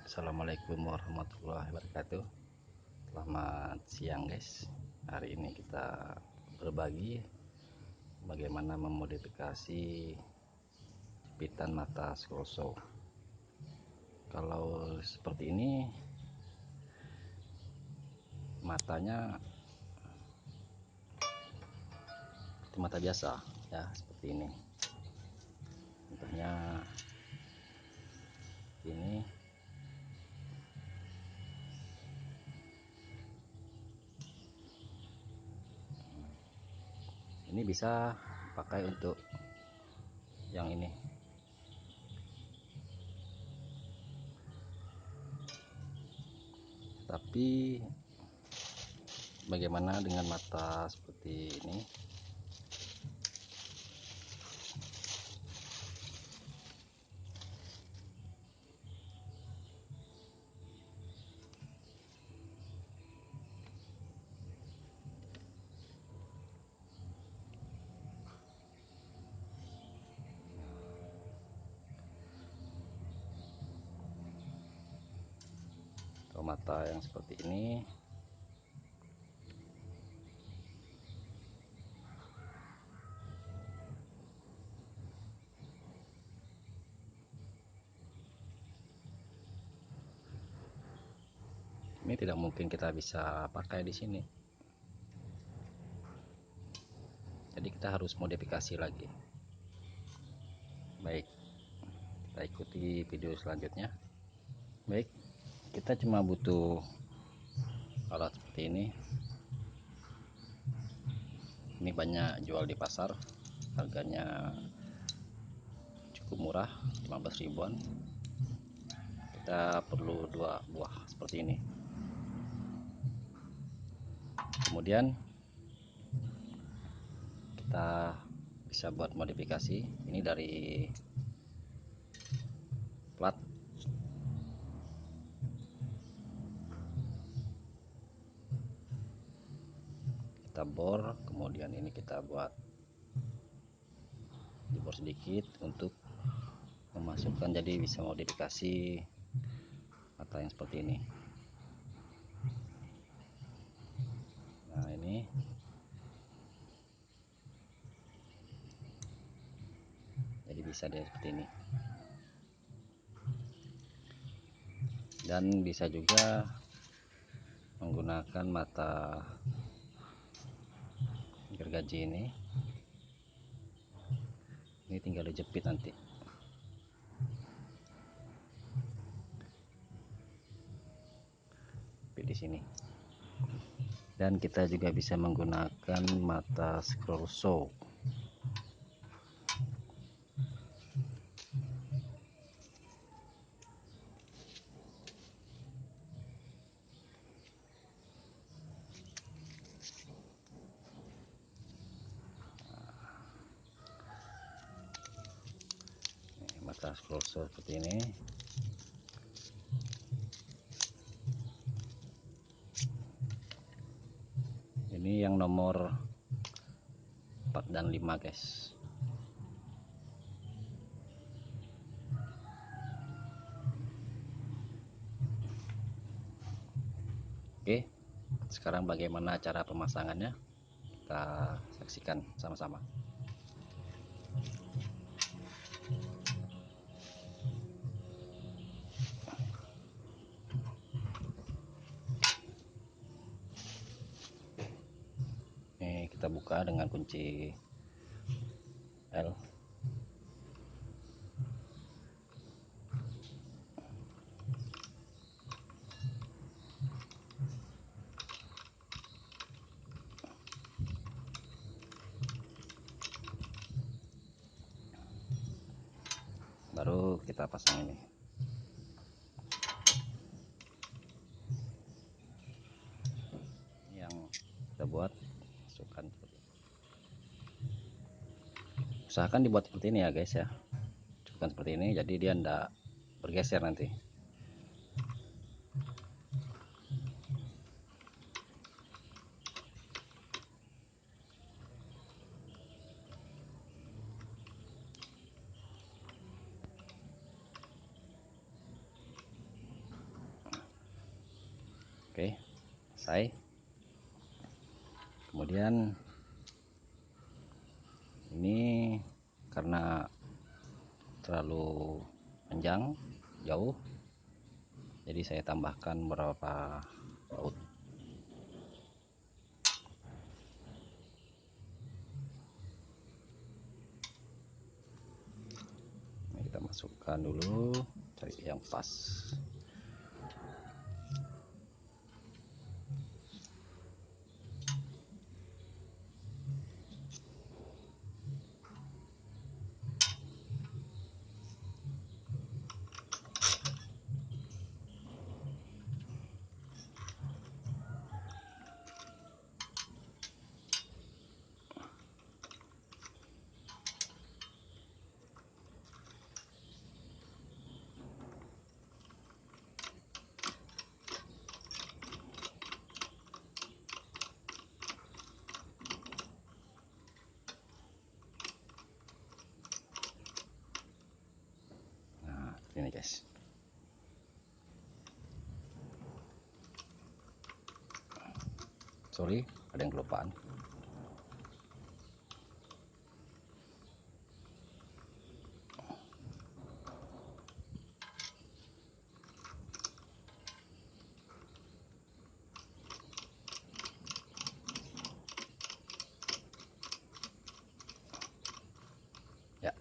Assalamualaikum warahmatullahi wabarakatuh. Selamat siang guys. Hari ini kita berbagi bagaimana memodifikasi jepitan mata scroll. Kalau seperti ini matanya seperti mata biasa ya, seperti ini. Contohnya ini bisa pakai untuk yang ini. Tapi bagaimana dengan mata seperti ini? Atau mata yang seperti ini tidak mungkin kita bisa pakai di sini, jadi kita harus modifikasi lagi. Baik, kita ikuti video selanjutnya. Baik, kita cuma butuh alat seperti ini banyak jual di pasar, harganya cukup murah, 15 ribuan. Kita perlu 2 buah seperti ini. Kemudian kita bisa buat modifikasi ini dari plat. Kita bor, kemudian ini kita buat dibor sedikit untuk memasukkan, jadi bisa modifikasi mata yang seperti ini. Nah, ini jadi bisa dia seperti ini. Dan bisa juga menggunakan mata gergaji ini tinggal dijepit nanti. Di sini. Dan kita juga bisa menggunakan mata scroll saw. Mata scroll saw seperti ini. Ini yang nomor 4 dan 5 guys. Oke, sekarang bagaimana cara pemasangannya? Kita saksikan sama-sama. Ini kita buka dengan kunci L. Baru kita pasang ini. Yang kita buat, masukkan seperti ini. Usahakan dibuat seperti ini ya guys ya. Bukan seperti ini, jadi dia tidak bergeser nanti. selesai. Kemudian ini karena terlalu panjang jauh, jadi saya tambahkan beberapa baut. Ini kita masukkan dulu, cari yang pas. Ini guys, sorry ada yang kelupaan. Ya,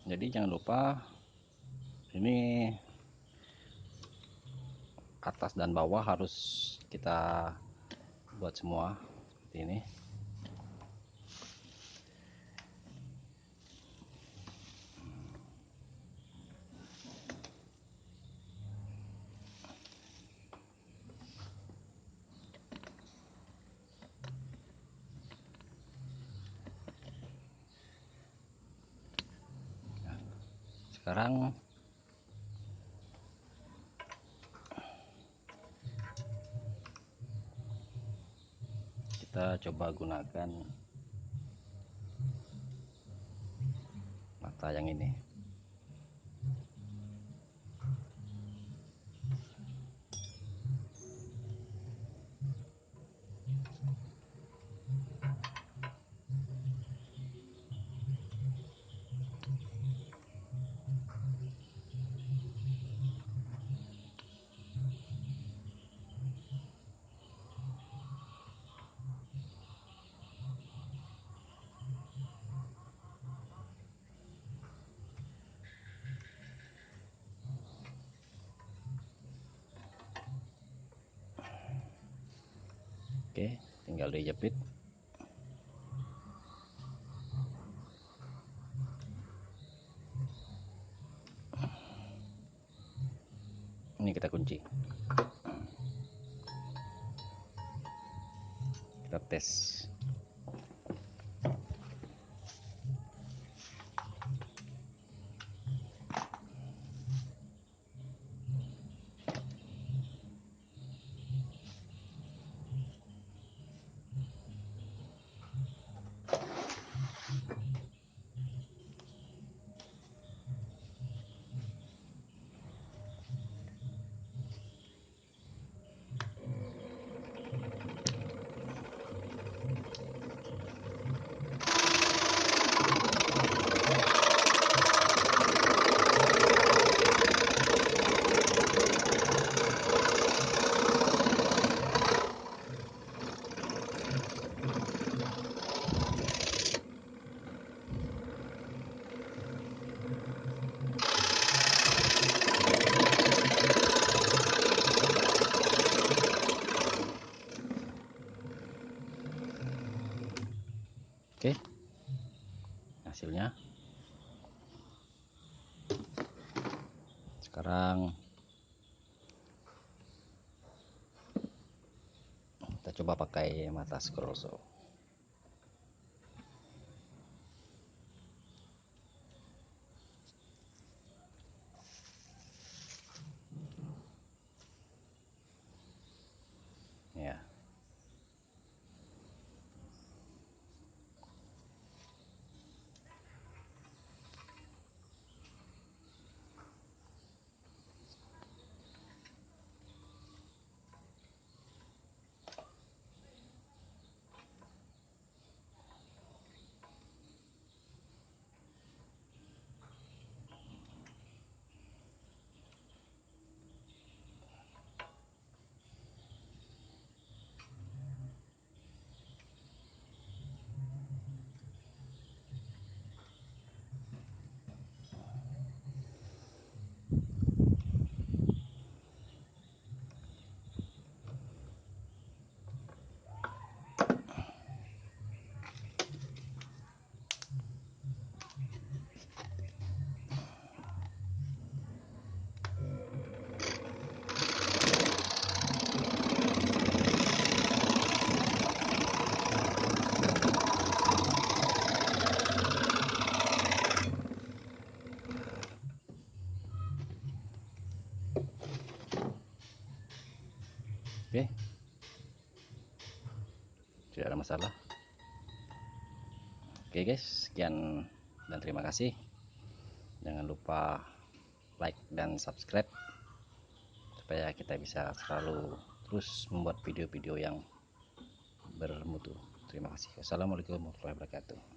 jadi jangan lupa ini atas dan bawah harus kita buat semua seperti ini. Sekarang kita coba gunakan mata yang ini. Oke, tinggal dijepit. Ini kita kunci. Kita tes. Oke, hasilnya. Sekarang kita coba pakai mata scroll saw. Ya. Oke, tidak ada masalah. Oke guys, sekian dan terima kasih. Jangan lupa like dan subscribe supaya kita bisa selalu terus membuat video-video yang bermutu. Terima kasih. Wassalamualaikum warahmatullahi wabarakatuh.